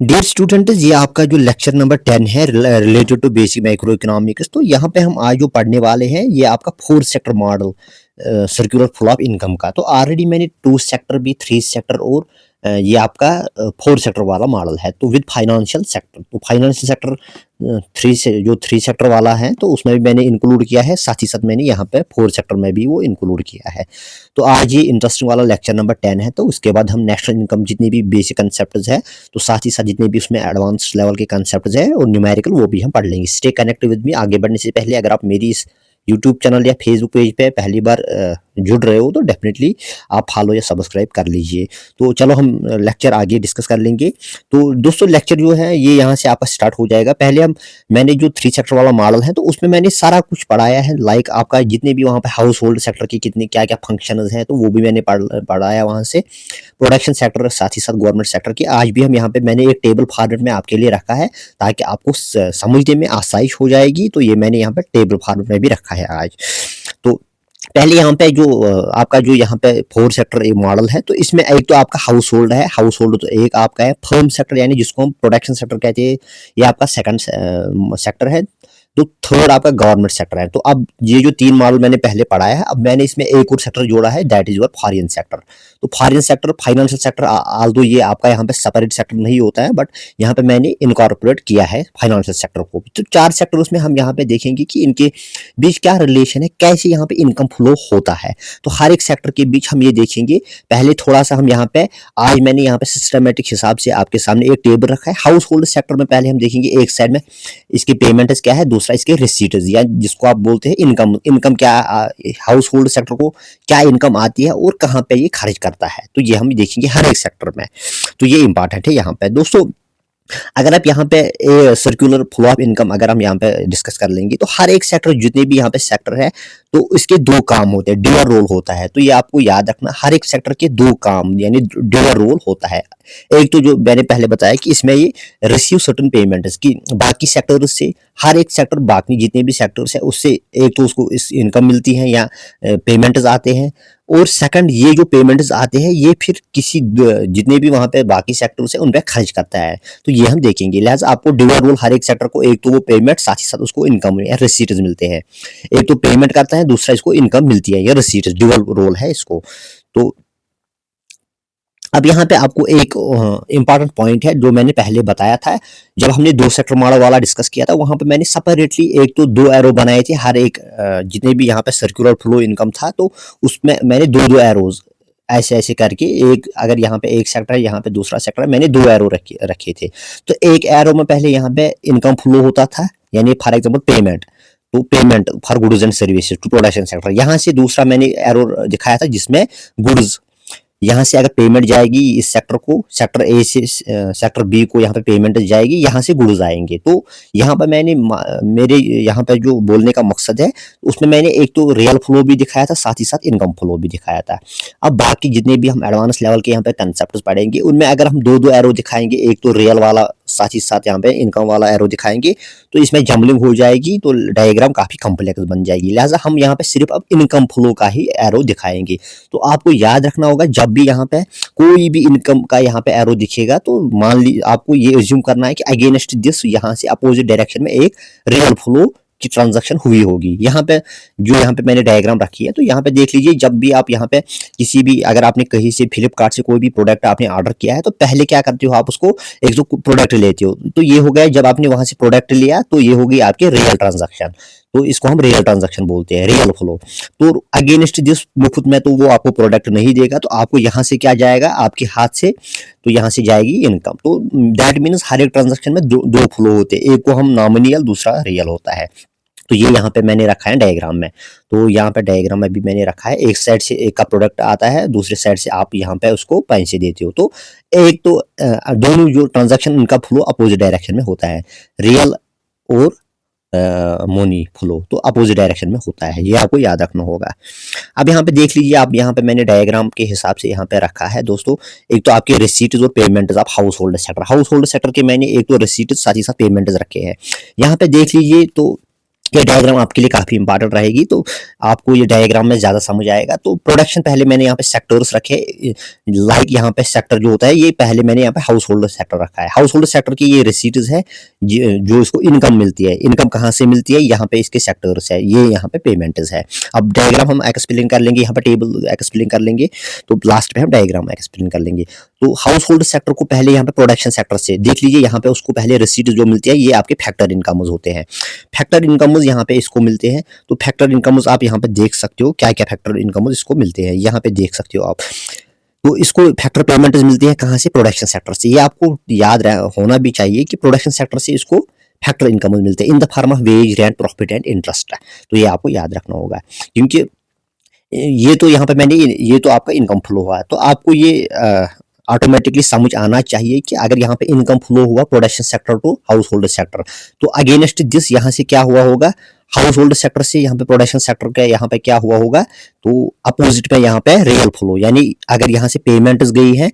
Dear student, ये आपका जो लेक्चर नंबर 10 है related to basic microeconomics. तो यहाँ पे हम आज जो पढ़ने वाले हैं ये आपका 4 sector model circular flow of income का। तो ऑलरेडी मैंने 2 सेक्टर भी 3 सेक्टर और ये आपका 4 सेक्टर वाला मॉडल है। तो विद फाइनेंशियल सेक्टर, तो फाइनेंशियल सेक्टर 3 सेक्टर वाला है तो उसमें भी मैंने इंक्लूड किया है, साथ ही साथ मैंने यहाँ पे 4 सेक्टर में भी वो इंक्लूड किया है। तो आज ये इंटरेस्टिंग वाला लेक्चर नंबर 10 है। तो उसके बाद हम नेशनल इनकम जितनी भी बेसिक कंसेप्ट है, तो साथ ही साथ जितने भी उसमें एडवांस लेवल के कंसेप्ट है और न्यूमेरिकल, वो भी हम पढ़ लेंगे। Stay connected with me. आगे बढ़ने से पहले अगर आप मेरी इस यूट्यूब चैनल या फेसबुक पेज पे पहली बार जुड़ रहे हो तो डेफिनेटली आप फॉलो या सब्सक्राइब कर लीजिए। तो चलो हम लेक्चर आगे डिस्कस कर लेंगे। तो दोस्तों लेक्चर जो है ये यहाँ से आपका स्टार्ट हो जाएगा। पहले मैंने जो 3 सेक्टर वाला मॉडल है तो उसमें मैंने सारा कुछ पढ़ाया है। लाइक आपका जितने भी वहाँ पे हाउस होल्ड सेक्टर की कितने क्या क्या फंक्शन हैं तो वो भी मैंने पढ़ाया वहाँ से। प्रोडक्शन सेक्टर, साथ ही साथ गवर्नमेंट सेक्टर की आज भी हम यहाँ पे मैंने एक टेबल फॉर्मेट में आपके लिए रखा है ताकि आपको समझने में आसाइश हो जाएगी। तो ये मैंने यहाँ पे टेबल फॉर्मेट में भी रखा है आज। तो पहले यहाँ पे जो आपका जो यहाँ पे 4 सेक्टर एक मॉडल है, तो इसमें एक तो आपका हाउस होल्ड है। हाउस होल्ड तो एक आपका है फर्म सेक्टर, यानी जिसको हम प्रोडक्शन सेक्टर कहते हैं, ये आपका सेकंड सेक्टर है। तो थर्ड आपका गवर्नमेंट सेक्टर है। तो अब ये जो 3 मॉडल मैंने पहले पढ़ाया है, अब मैंने इसमें एक और सेक्टर जोड़ा है, that is your foreign sector. तो foreign sector financial sector, although ये आपका यहाँ पे सेपरेट सेक्टर नहीं होता है, बट यहाँ पे मैंने इनकॉर्पोरेट किया है फाइनेंशियल सेक्टर को। तो 4 सेक्टर उसमें हम यहाँ पे देखेंगे कि इनके बीच क्या रिलेशन है, कैसे यहाँ पे इनकम फ्लो होता है। तो हर एक सेक्टर के बीच हम ये देखेंगे। पहले थोड़ा सा हम यहाँ पे आज मैंने यहाँ पे सिस्टमेटिक हिसाब से आपके सामने एक टेबल रखा है। हाउस होल्ड सेक्टर में पहले हम देखेंगे एक साइड में इसकी पेमेंट क्या है, दूसरा इसके रिसीट्स या जिसको आप बोलते हैं इनकम। इनकम क्या, हाउस होल्ड सेक्टर को क्या इनकम आती है और कहाँ पे ये खर्च करता है, तो ये हम देखेंगे हर एक सेक्टर में। तो ये इंपॉर्टेंट है यहाँ पे दोस्तों। अगर आप यहाँ पे सर्कुलर फ्लो ऑफ इनकम अगर हम यहाँ पे डिस्कस कर लेंगे तो हर एक सेक्टर, जितने भी यहाँ पे सेक्टर है तो इसके 2 काम होते हैं, ड्यूअल रोल होता है। तो ये आपको याद रखना, हर एक सेक्टर के 2 काम यानी ड्यूअल रोल होता है। एक तो जो मैंने पहले बताया कि इसमें ये रिसीव सर्टेन पेमेंट्स की बाकी सेक्टर से, हर एक सेक्टर बाकी जितने भी सेक्टर्स है उससे एक तो उसको इस इनकम मिलती है या पेमेंट्स आते हैं, और सेकंड ये जो पेमेंट्स आते हैं ये फिर किसी जितने भी वहाँ पे बाकी सेक्टर्स है उन पर खर्च करता है। तो ये हम देखेंगे। लिहाजा आपको ड्यूअल रोल हर एक सेक्टर को, एक तो वो पेमेंट, साथ ही साथ उसको इनकम या रिसीट्स मिलते हैं। एक तो पेमेंट करता है, दूसरा इसको इनकम मिलती है, या रिसीट्स, ड्यूअल रोल है इसको। तो अब यहाँ पे आपको एक इम्पॉर्टेंट पॉइंट है जो मैंने पहले बताया था, जब हमने 2 सेक्टर मॉडल वाला डिस्कस किया था, वहां पे मैंने सेपरेटली एक तो 2 एरो बनाए थे हर एक जितने भी यहाँ पे सर्कुलर फ्लो इनकम था, तो उसमें मैंने 2 एरोज ऐसे ऐसे करके, एक अगर यहाँ पे एक सेक्टर है, यहाँ पे दूसरा सेक्टर है, मैंने 2 एरो रखे थे। तो एक एरो में पहले यहाँ पे इनकम फ्लो होता था, यानी फॉर एग्जाम्पल पेमेंट, तो payment for goods and services to production sector. यहाँ से दूसरा मैंने एरो दिखाया था जिसमें गुड्स, यहाँ से अगर पेमेंट जाएगी इस सेक्टर को, सेक्टर ए से सेक्टर बी को यहाँ पे पेमेंट जाएगी, यहाँ से गुड्स आएंगे। तो यहाँ पर मैंने मेरे यहाँ पे जो बोलने का मकसद है उसमें मैंने एक तो रियल फ्लो भी दिखाया था, साथ ही साथ इनकम फ्लो भी दिखाया था। अब बाकी जितने भी हम एडवांस लेवल के यहाँ पे कंसेप्ट पढ़ेंगे उनमें अगर हम 2 एरो दिखाएंगे, एक तो रियल वाला साथ ही साथ यहाँ पे इनकम वाला एरो दिखाएंगे, तो इसमें जम्बलिंग हो जाएगी, तो डायग्राम काफी कॉम्प्लेक्स बन जाएगी। लिहाजा हम यहाँ पे सिर्फ अब इनकम फ्लो का ही एरो दिखाएंगे। तो आपको याद रखना होगा, जब भी यहाँ पे कोई भी इनकम का यहाँ पे एरो दिखेगा तो मान ली आपको ये एज्यूम करना है कि अगेंस्ट दिस यहाँ से अपोजिट डायरेक्शन में एक रियल फ्लो की ट्रांजैक्शन हुई होगी। यहाँ पे जो यहाँ पे मैंने डायग्राम रखी है, तो यहाँ पे देख लीजिए, जब भी आप यहाँ पे किसी भी, अगर आपने कहीं से फ्लिपकार्ट से कोई भी प्रोडक्ट आपने ऑर्डर किया है तो पहले क्या करते हो, आप उसको एक जो प्रोडक्ट लेते हो, तो ये हो गया जब आपने वहां से प्रोडक्ट लिया तो ये हो गई आपके रियल ट्रांजेक्शन। तो इसको हम रियल ट्रांजैक्शन बोलते हैं, रियल फ्लो। तो अगेंस्ट दिस मुफ्त में तो वो आपको प्रोडक्ट नहीं देगा, तो आपको यहाँ से क्या जाएगा आपके हाथ से, तो यहाँ से जाएगी इनकम। तो दैट मीन्स हर एक ट्रांजैक्शन में दो फ्लो होते हैं, एक को हम नॉमिनल, दूसरा रियल होता है। तो ये यहाँ पे मैंने रखा है डायग्राम में। तो यहाँ पे डायग्राम में भी मैंने रखा है, एक साइड से एक का प्रोडक्ट आता है, दूसरे साइड से आप यहाँ पे उसको पैसे देते हो। तो एक तो दोनों जो ट्रांजैक्शन उनका फ्लो अपोजिट डायरेक्शन में होता है, रियल और मोनी फ्लो तो अपोजिट डायरेक्शन में होता है, ये आपको याद रखना होगा। अब यहाँ पे देख लीजिए आप, यहाँ पे मैंने डायग्राम के हिसाब से यहाँ पे रखा है दोस्तों। एक तो आपके रिसीट्स और payments of house hold sector, house hold sector के मैंने एक तो रिसीट्स साथ ही साथ पेमेंट्स रखे हैं। यहाँ पे देख लीजिए, तो ये डायग्राम आपके लिए काफ़ी इंपॉर्टेंट रहेगी, तो आपको ये डायग्राम में ज़्यादा समझ आएगा। तो प्रोडक्शन पहले मैंने यहाँ पे सेक्टर्स रखे, लाइक यहाँ पे सेक्टर जो होता है ये पहले मैंने यहाँ पे हाउस होल्ड सेक्टर रखा है। हाउस होल्ड सेक्टर की ये रिसीट्स है जो इसको इनकम मिलती है। इनकम कहाँ से मिलती है, यहाँ पे इसके सेक्टर्स है, ये यहाँ पे पेमेंट्स है। अब डायग्राम हम एक्सप्लेन कर लेंगे, यहाँ पे टेबल एक्सप्लेन कर लेंगे, तो लास्ट में हम डायग्राम एक्सप्लेन कर लेंगे। तो हाउस होल्ड सेक्टर को पहले यहाँ पे प्रोडक्शन सेक्टर से देख लीजिए, यहाँ पे उसको पहले रिसीट जो मिलती है ये आपके फैक्टर इनकम्स होते हैं। फैक्टर इनकम्स यहाँ पे इसको मिलते हैं। तो फैक्टर इनकम्स आप यहाँ पे देख सकते हो क्या क्या फैक्टर इनकम्स इसको मिलते हैं, यहाँ पे देख सकते हो आप। तो इसको फैक्टर पेमेंट मिलती है कहाँ से, प्रोडक्शन सेक्टर से। ये आपको याद होना भी चाहिए कि प्रोडक्शन सेक्टर से इसको फैक्टर इनकम मिलते हैं इन the form of ways, rent, profit and interest. तो ये आपको याद रखना होगा, क्योंकि ये तो यहाँ पे मैंने ये तो आपका इनकम फ्लो हुआ, तो आपको ये ऑटोमेटिकली समझ आना चाहिए कि अगर यहाँ पे इनकम फ्लो हुआ production sector to household sector, तो अगेंस्ट दिस यहाँ से क्या हुआ होगा, हाउस होल्ड सेक्टर से यहाँ पे प्रोडक्शन सेक्टर का यहाँ पे क्या हुआ होगा, तो अपोजिट में यहाँ पे रियल फ्लो, यानी अगर यहाँ से पेमेंट्स गई है,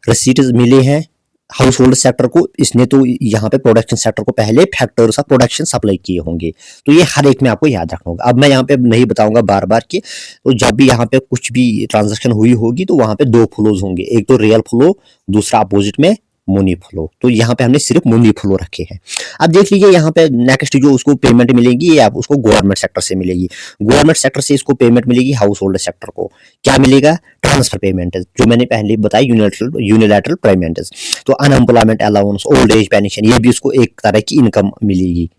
रिसीट्स मिले हैं हाउस होल्ड सेक्टर को, इसने तो यहाँ पे प्रोडक्शन सेक्टर को पहले फैक्टर्स ऑफ प्रोडक्शन सप्लाई किए होंगे। तो ये हर एक में आपको याद रखना होगा। अब मैं यहाँ पे नहीं बताऊंगा बार बार कि तो जब भी यहाँ पे कुछ भी ट्रांजैक्शन हुई होगी तो वहां पे दो फ्लोज होंगे, एक तो रियल फ्लो, दूसरा अपोजिट में मुनी फ्लो। तो यहाँ पे हमने सिर्फ मुनी फ्लो रखे हैं। अब देख लीजिए यहाँ पे नेक्स्ट जो उसको पेमेंट मिलेगी ये आप उसको गवर्नमेंट सेक्टर से मिलेगी। गवर्नमेंट सेक्टर से इसको पेमेंट मिलेगी हाउस होल्ड सेक्टर को, क्या मिलेगा, ट्रांसफर पेमेंट, जो मैंने पहले बताई यूनिलैटरल पेमेंट। तो unemployment allowance, old age pension, ये भी उसको एक तरह की इनकम मिलेगी।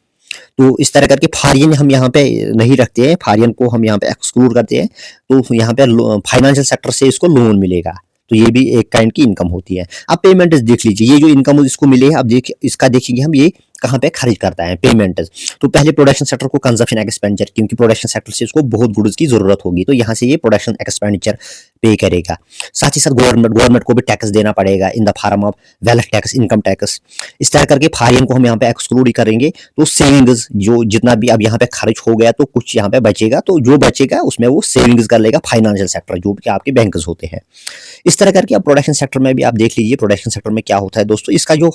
तो इस तरह करके फॉरिन हम यहाँ पे नहीं रखते हैं, फॉरिन को हम यहाँ पे एक्सक्लूड करते हैं। तो यहाँ पे फाइनेंशियल सेक्टर से इसको लोन मिलेगा, तो ये भी एक काइंड की इनकम होती है। अब पेमेंट देख लीजिए, ये जो इनकम इसको मिले है, अब इसका देखेंगे हम ये कहाँ पे खर्च करता है पेमेंट। तो पहले प्रोडक्शन सेक्टर को कंजप्शन एक्सपेंडिचर, क्योंकि प्रोडक्शन सेक्टर से इसको बहुत गुड्स की जरूरत होगी, तो यहाँ से ये प्रोडक्शन एक्सपेंडिचर पे करेगा। साथ ही साथ गवर्नमेंट को भी टैक्स देना पड़ेगा इन the form of wealth tax, income tax. इस तरह करके फॉरिन को हम यहाँ पे एक्सक्लूड ही करेंगे। तो सेविंग्स जो जितना भी अब यहाँ पे खर्च हो गया तो कुछ यहाँ पे बचेगा, तो जो बचेगा उसमें वो सेविंग्स कर लेगा फाइनेंशियल सेक्टर, जो कि आपके बैंक्स होते हैं। इस तरह करके अब प्रोडक्शन सेक्टर में भी आप देख लीजिए, प्रोडक्शन सेक्टर में क्या होता है दोस्तों, इसका जो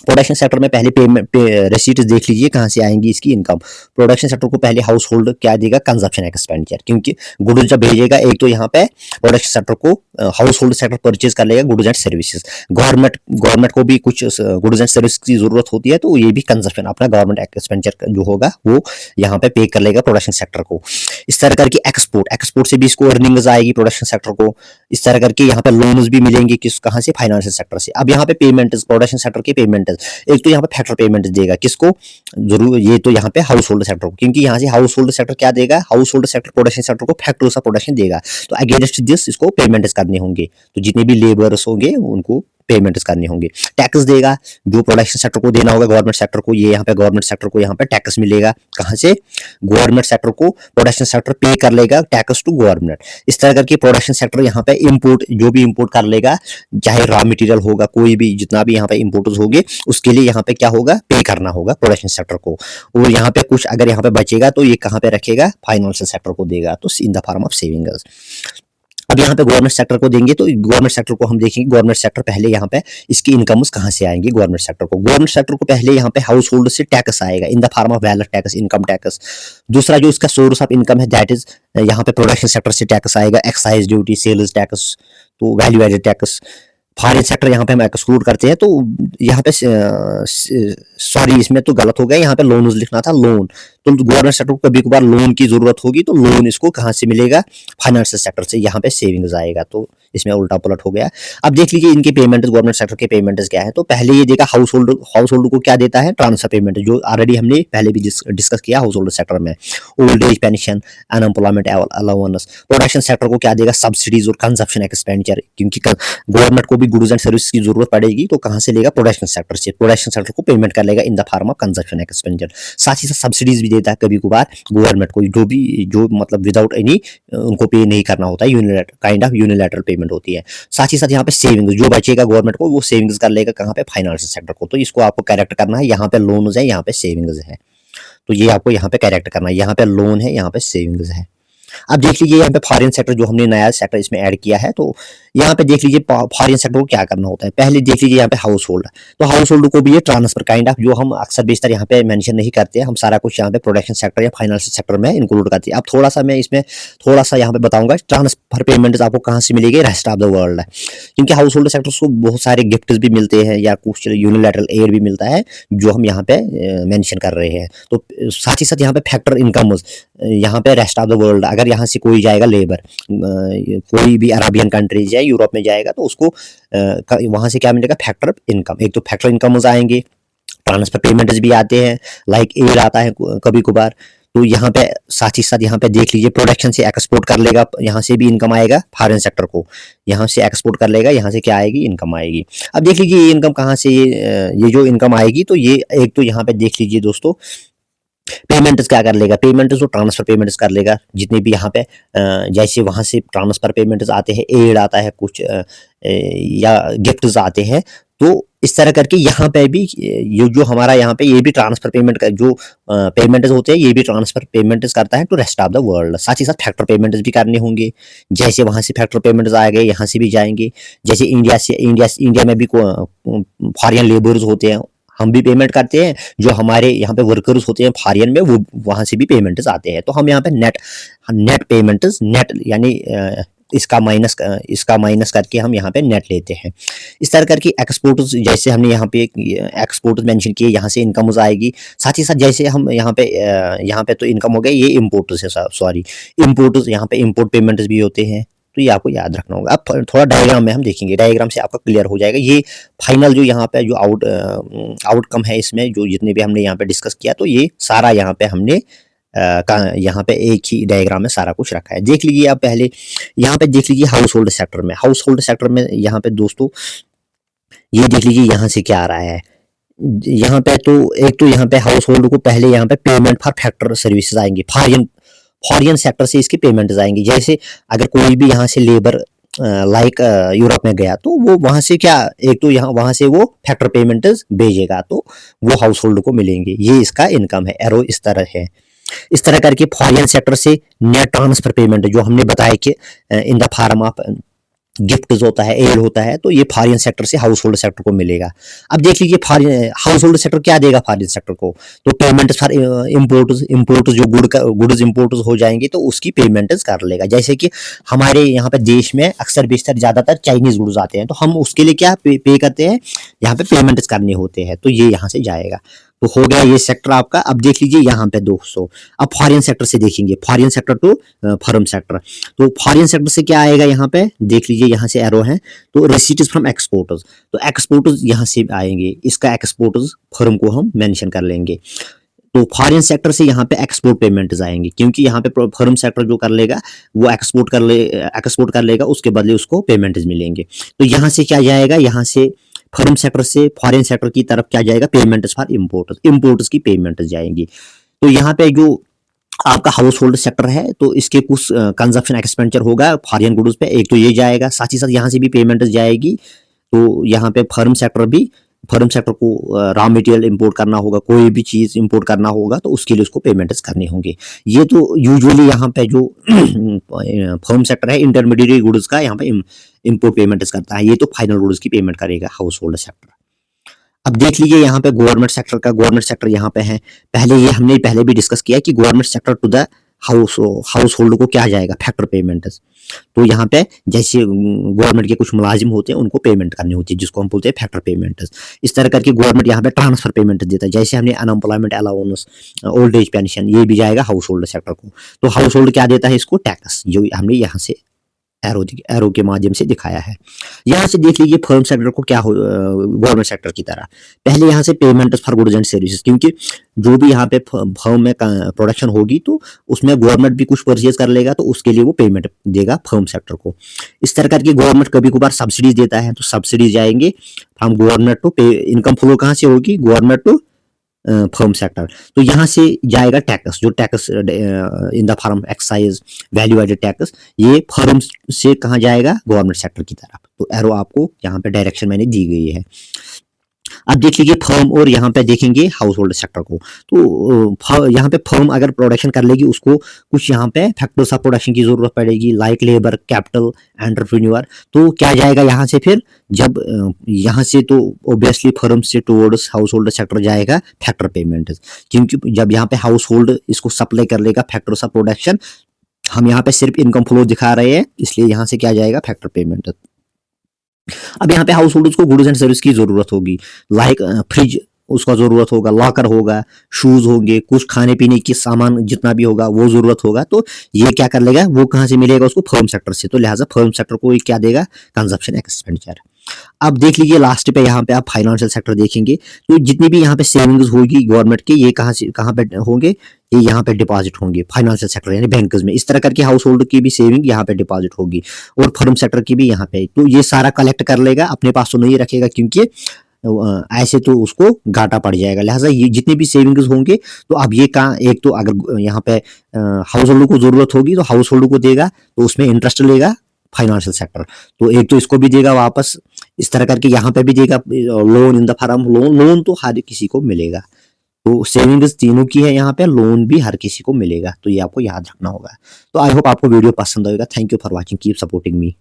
प्रोडक्शन सेक्टर में पहले पेमेंट रिसीट्स देख लीजिए कहाँ से आएंगी इसकी इनकम। प्रोडक्शन सेक्टर को पहले हाउस होल्ड क्या देगा, कंजप्शन एक्सपेंडिचर, क्योंकि गुड्स जब भेजेगा एक तो यहाँ पे प्रोडक्शन सेक्टर को हाउस होल्ड सेक्टर परचेज कर लेगा गुड्स एंड सर्विसेज। गवर्नमेंट को भी कुछ गुड्स एंड सर्विस की जरूरत होती है, तो ये भी कंजप्शन अपना गवर्नमेंट एक्सपेंडिचर जो होगा वो यहाँ पे कर लेगा प्रोडक्शन सेक्टर को। इस तरह करके एक्सपोर्ट से भी इसको अर्निंग्स आएगी प्रोडक्शन सेक्टर को। इस तरह करके यहाँ पे लोन्स भी मिलेंगे किस कहाँ से, फाइनेंशियल सेक्टर से। अब यहाँ पे पेमेंट, प्रोडक्शन सेक्टर की पेमेंट, एक तो यहाँ पे फैक्टर पेमेंट देगा किसको, जरूर ये तो यहाँ पे हाउस होल्ड सेक्टर को, क्योंकि यहाँ से हाउस होल्ड सेक्टर क्या देगा, house hold sector production sector को फैक्टर्स ऑफ प्रोडक्शन देगा। तो अगेंस्ट दिस इसको पेमेंट्स करने होंगे, तो जितने भी लेबर्स होंगे उनको पेमेंट्स करने होंगे। टैक्स देगा जो प्रोडक्शन सेक्टर को देना होगा गवर्नमेंट सेक्टर को, ये यहाँ पे गवर्नमेंट सेक्टर को यहाँ पे टैक्स मिलेगा कहाँ से, गवर्नमेंट सेक्टर को प्रोडक्शन सेक्टर पे कर लेगा टैक्स टू गवर्नमेंट। इस तरह करके प्रोडक्शन सेक्टर यहाँ पे इंपोर्ट जो भी इंपोर्ट कर लेगा, चाहे रॉ मटेरियल होगा, कोई भी जितना भी यहाँ पे इंपोर्ट्स होंगे उसके लिए यहाँ पे क्या होगा, पे करना होगा प्रोडक्शन सेक्टर को। और यहाँ पे कुछ अगर यहाँ पे बचेगा तो ये कहाँ पे रखेगा, फाइनेंशियल सेक्टर को देगा, तो इन द फॉर्म ऑफ सेविंग्स। अब यहाँ पे गवर्नमेंट सेक्टर को देंगे, तो गवर्नमेंट सेक्टर को हम देखेंगे, गवर्नमेंट सेक्टर पहले यहाँ पे इसकी इनकम्स कहाँ से आएंगी, गवर्नमेंट सेक्टर को पहले यहाँ पे हाउस होल्ड से टैक्स आएगा in the form of wealth tax, income tax. दूसरा जो इसका सोर्स ऑफ इनकम है दैट इज यहाँ पे प्रोडक्शन सेक्टर से टैक्स आएगा, एक्साइज ड्यूटी, सेल्स टैक्स, तो value added tax. Foreign sector यहाँ पे हम एक्सक्लूड करते हैं, तो यहाँ पे सॉरी इसमें तो गलत हो गया, यहाँ पे लोन लिखना था, लोन। तो गवर्नमेंट सेक्टर को कभी कभार लोन की जरूरत होगी, तो लोन इसको कहाँ से मिलेगा, फाइनेंशियल सेक्टर से, यहाँ पे सेविंग्स आएगा, तो इसमें उल्टा पुलट हो गया। अब देख लीजिए इनके पेमेंट, गवर्नमेंट सेक्टर के पेमेंट क्या है। तो पहले ये देगा हाउस होल्ड को क्या देता है, ट्रांसफर पेमेंट, जो ऑलरेडी हमने पहले भी डिस्कस किया हाउस होल्ड सेक्टर में, old age pension, unemployment allowance. Production sector को क्या देगा, सब्सिडीज और कंजप्शन एक्सपेंडिचर, क्योंकि गवर्नमेंट को भी गुड्स एंड सर्विस की जरूरत पड़ेगी, तो कहाँ से लेगा, प्रोडक्शन सेक्टर से। प्रोडक्शन सेक्टर को पेमेंट कर लेगा इन the form of consumption expenditure. साथ ही साथ सब्सिडीज भी देता है कभी कभार गवर्नमेंट को, जो मतलब विदाउट एनी उनको पे नहीं करना होता है, काइंड ऑफ यूनिलैटरल पेमेंट होती है। साथ ही साथ यहाँ पे सेविंग्स जो बचेगा गवर्नमेंट को, वो सेविंग्स कर लेगा कहाँ पे, फाइनेंशियल सेक्टर को। तो इसको आपको करेक्ट करना है, यहाँ पे लोन्स है, यहाँ पे सेविंग्स है, तो ये आपको यहाँ पे करेक्ट करना है, यहाँ पे लोन है, यहाँ पे सेविंग्स है। अब देख लीजिए यहाँ पे फॉरेन सेक्टर जो हमने नया सेक्टर इसमें ऐड किया है, तो यहाँ पे देख लीजिए फॉरेन सेक्टर को क्या करना होता है। पहले देख लीजिए यहाँ पे हाउस होल्ड, तो हाउस होल्ड को भी ये ट्रांसफर काइंड ऑफ जो हम अक्सर बेशतर यहाँ पे मेंशन नहीं करते हैं, हम सारा कुछ यहाँ पे प्रोडक्शन सेक्टर या फाइनेंशियल सेक्टर में इंक्लूड करते हैं। अब थोड़ा सा मैं इसमें थोड़ा सा यहाँ पे बताऊंगा ट्रांसफर पेमेंट आपको कहाँ से मिलेगी, रेस्ट ऑफ द वर्ल्ड है, क्योंकि हाउस होल्ड सेक्टर को बहुत सारे गिफ्ट भी मिलते हैं या कुछ यूनिलैटरल एड भी मिलता है जो हम यहाँ पे मेंशन कर रहे हैं। तो साथ ही साथ यहाँ पे फैक्टर इनकम यहाँ पे रेस्ट ऑफ द वर्ल्ड, अगर यहाँ से कोई जाएगा लेबर कोई भी अरबियन कंट्रीज या यूरोप में जाएगा तो उसको वहां से क्या मिलेगा, फैक्टर इनकम। एक तो फैक्टर इनकम आएंगे, ट्रांसफर पेमेंट्स भी आते हैं, लाइक एड आता है कभी कभार। तो यहाँ पे साथ ही साथ यहाँ पे देख लीजिए प्रोडक्शन से एक्सपोर्ट कर लेगा, यहाँ से भी इनकम आएगा फॉरेन सेक्टर को, यहाँ से एक्सपोर्ट कर लेगा, यहाँ से क्या आएगी, इनकम आएगी। अब देख लीजिए ये इनकम कहाँ से, ये जो इनकम आएगी तो ये एक तो यहाँ पे देख लीजिए दोस्तों पेमेंट्स क्या कर लेगा, पेमेंट्स तो ट्रांसफर पेमेंट्स कर लेगा जितने भी यहाँ पे जैसे वहां से ट्रांसफर पेमेंट्स आते हैं, एड आता है कुछ या गिफ्ट्स आते हैं, तो इस तरह करके यहाँ पे भी ये जो हमारा यहाँ पे ये भी ट्रांसफर पेमेंट का जो पेमेंट्स होते हैं ये भी ट्रांसफर पेमेंट्स करता है to rest of the world. साथ ही साथ फैक्टर पेमेंट्स भी करने होंगे, जैसे वहां से फैक्टर पेमेंट्स आ गए यहाँ से भी जाएंगे। जैसे इंडिया में भी फॉरेन लेबर्स होते हैं, हम भी पेमेंट करते हैं, जो हमारे यहाँ पे वर्कर्स होते हैं फॉरेन में वो वहां से भी पेमेंट्स आते हैं। तो हम यहाँ पे नेट पेमेंट्स नेट यानी इसका माइनस करके हम यहाँ पे नेट लेते हैं। इस तरह करके एक्सपोर्ट्स जैसे हमने यहाँ पे एक्सपोर्ट्स मेंशन किए, यहाँ से इनकम आएगी। साथ ही साथ जैसे हम यहाँ पे तो इनकम हो गया, ये इम्पोर्ट्स है, सॉरी इम्पोर्ट्स, यहाँ पे इम्पोर्ट पेमेंट्स भी होते हैं, तो ये आपको याद रखना होगा। अब थोड़ा डायग्राम में हम देखेंगे, डायग्राम से आपका क्लियर हो जाएगा। ये फाइनल जो यहाँ पे जो आउटकम है इसमें जो जितने भी हमने यहाँ पे डिस्कस किया, तो ये सारा यहाँ पे हमने यहाँ पे एक ही डायग्राम में सारा कुछ रखा है। देख लीजिए, आप पहले यहाँ पे देख लीजिए हाउस होल्ड सेक्टर में यहाँ पे दोस्तों ये देख लीजिए यहाँ से क्या आ रहा है। यहाँ पे तो एक तो यहाँ पे हाउस होल्ड को पहले यहाँ पे पेमेंट फॉर फैक्टर सर्विसेज आएंगी, फॉरेन सेक्टर से इसकी पेमेंट्स आएंगी। जैसे अगर कोई भी यहाँ से लेबर लाइक यूरोप में गया तो वो वहां से क्या, एक तो यहाँ वहां से वो फैक्टर पेमेंट्स भेजेगा तो वो हाउस होल्ड को मिलेंगे, ये इसका इनकम है। एरो इस तरह है। इस तरह करके फॉरेन सेक्टर से नेट ट्रांसफर पेमेंट जो हमने बताया कि इन द फॉर्म ऑफ गिफ्ट होता है, एड होता है, तो ये फॉरेन सेक्टर से हाउस होल्ड सेक्टर को मिलेगा। अब देख लीजिए हाउस होल्ड सेक्टर क्या देगा फॉरेन सेक्टर को, तो पेमेंट फॉर इम्पोर्ट्स जो गुड्स इम्पोर्ट्स हो जाएंगे तो उसकी पेमेंट्स कर लेगा। जैसे कि हमारे यहाँ पे देश में अक्सर बेशतर ज्यादातर चाइनीज गुड्स आते हैं, तो हम उसके लिए क्या पे करते हैं, यहाँ पे पेमेंट्स करने होते हैं, तो ये यहाँ से जाएगा। तो हो गया ये सेक्टर आपका। अब देख लीजिए यहाँ पे दोस्तों, अब फॉरेन सेक्टर से देखेंगे, foreign sector to firm sector. तो फॉरेन सेक्टर से क्या आएगा, यहाँ पे देख लीजिए यहाँ से एरो है, तो रिसीट्स फ्रॉम एक्सपोर्टर्स, तो एक्सपोर्टर्स यहाँ से आएंगे, इसका एक्सपोर्टर्स फर्म को हम मेंशन कर लेंगे। तो फॉरेन सेक्टर से यहाँ पे एक्सपोर्ट पेमेंट्स आएंगे, क्योंकि यहाँ पे फर्म सेक्टर जो कर लेगा वो एक्सपोर्ट कर लेगा, उसके बदले उसको पेमेंट्स मिलेंगे। तो यहाँ से क्या जाएगा, यहाँ से फर्म सेक्टर से फॉरेन सेक्टर की तरफ क्या जाएगा, पेमेंट्स फॉर इम्पोर्टर्स की पेमेंट्स जाएंगी। तो यहाँ पे जो आपका हाउस होल्ड सेक्टर है तो इसके कुछ कंजप्शन एक्सपेंडिचर होगा फॉरेन गुड्स पे, एक तो ये जाएगा, साथ ही साथ यहाँ से भी पेमेंट्स जाएगी। तो यहाँ पे फर्म सेक्टर को रॉ मटेरियल इंपोर्ट करना होगा, कोई भी चीज इंपोर्ट करना होगा तो उसके लिए उसको पेमेंट्स करने होंगे। ये तो यूजुअली यहाँ पे जो फर्म सेक्टर है इंटरमीडिएट गुड्स का यहाँ पे इंपोर्ट पेमेंट्स करता है, ये तो फाइनल गुड्स की पेमेंट करेगा हाउस होल्ड सेक्टर। अब देख लीजिए यहाँ पे गवर्नमेंट सेक्टर यहाँ पे है। हमने पहले भी डिस्कस किया कि government sector to the household को क्या जाएगा, फैक्टर पेमेंट्स। तो यहाँ पे जैसे गवर्नमेंट के कुछ मुलाजिम होते हैं उनको पेमेंट करनी होती है, जिसको हम बोलते हैं फैक्टर पेमेंट्स। इस तरह करके गवर्नमेंट यहाँ पे ट्रांसफर पेमेंट देता है, जैसे हमने unemployment allowance, old age pension, ये भी जाएगा हाउस होल्ड सेक्टर को। तो हाउस होल्ड क्या देता है इसको, टैक्स, जो हमने यहाँ से एरो के माध्यम से दिखाया है। यहाँ से देख लीजिए फर्म सेक्टर को क्या हो, गवर्नमेंट सेक्टर की तरह पहले यहाँ से payment for goods and services, क्योंकि जो भी यहाँ पे फर्म में प्रोडक्शन होगी तो उसमें गवर्नमेंट भी कुछ परचेज कर लेगा, तो उसके लिए वो पेमेंट देगा फर्म सेक्टर को। इस तरह करके गवर्नमेंट कभी कभार सब्सिडीज देता है, तो सब्सिडीज जाएंगे from government to income flow कहाँ से होगी, गवर्नमेंट टू फर्म सेक्टर। तो यहाँ से जाएगा टैक्स, जो tax in the form excise, value added tax, ये फर्म से कहाँ जाएगा, गवर्नमेंट सेक्टर की तरफ। तो एरो आपको यहाँ पे डायरेक्शन मैंने दी गई है। अब देख लीजिए फर्म और यहाँ पे देखेंगे हाउस होल्ड सेक्टर को। तो यहाँ पे फर्म अगर प्रोडक्शन कर लेगी उसको कुछ यहाँ पे फैक्टर्स ऑफ प्रोडक्शन की जरूरत पड़ेगी, लाइक लेबर, कैपिटल, एंटरप्रेन्योर। तो क्या जाएगा यहाँ से फिर, जब यहाँ से तो ऑब्वियसली फर्म से टुवर्ड्स हाउस होल्ड सेक्टर जाएगा फैक्टर पेमेंट, क्योंकि जब यहाँ पे हाउस होल्ड इसको सप्लाई कर लेगा फैक्टर्स ऑफ प्रोडक्शन, हम यहाँ पे सिर्फ इनकम फ्लो दिखा रहे हैं, इसलिए यहाँ से क्या जाएगा फैक्टर पेमेंट। अब यहाँ पे हाउस होल्डर्स को गुड्स एंड सर्विस की जरूरत होगी, लाइक फ्रिज उसका जरूरत होगा, लॉकर होगा, शूज होंगे, कुछ खाने पीने के सामान जितना भी होगा वो जरूरत होगा। तो ये क्या कर लेगा, वो कहाँ से मिलेगा उसको, फर्म सेक्टर से। तो लिहाजा फर्म सेक्टर को क्या देगा, कंजप्शन एक्सपेंडिचर। अब देख लीजिए लास्ट पे यहाँ पे आप फाइनेंशियल सेक्टर देखेंगे, तो जितनी भी यहाँ पे सेविंग्स होगी गवर्नमेंट की, ये कहाँ से कहाँ पे होंगे, ये यहाँ पे डिपॉजिट होंगे फाइनेंशियल सेक्टर यानी बैंकर्स में। इस तरह करके हाउस होल्ड की भी सेविंग यहाँ पे डिपॉजिट होगी और फर्म सेक्टर की भी यहाँ पे। तो ये सारा कलेक्ट कर लेगा, अपने पास तो नहीं रखेगा क्योंकि ऐसे तो उसको घाटा पड़ जाएगा। लिहाजा ये जितने भी सेविंग्स होंगे, तो अब ये कहाँ, एक तो अगर यहाँ पे हाउस होल्ड को जरूरत होगी तो हाउस होल्ड को देगा, तो उसमें इंटरेस्ट लेगा फाइनेंशियल सेक्टर। तो एक तो इसको भी देगा वापस, इस तरह करके यहाँ पे भी देगा loan in the form loan. Loan तो हर किसी को मिलेगा, तो सेविंग्स तीनों की है यहाँ पे, लोन भी हर किसी को मिलेगा। तो ये आपको याद रखना होगा। तो आई होप आपको वीडियो पसंद आएगा। Thank you for watching, keep supporting me.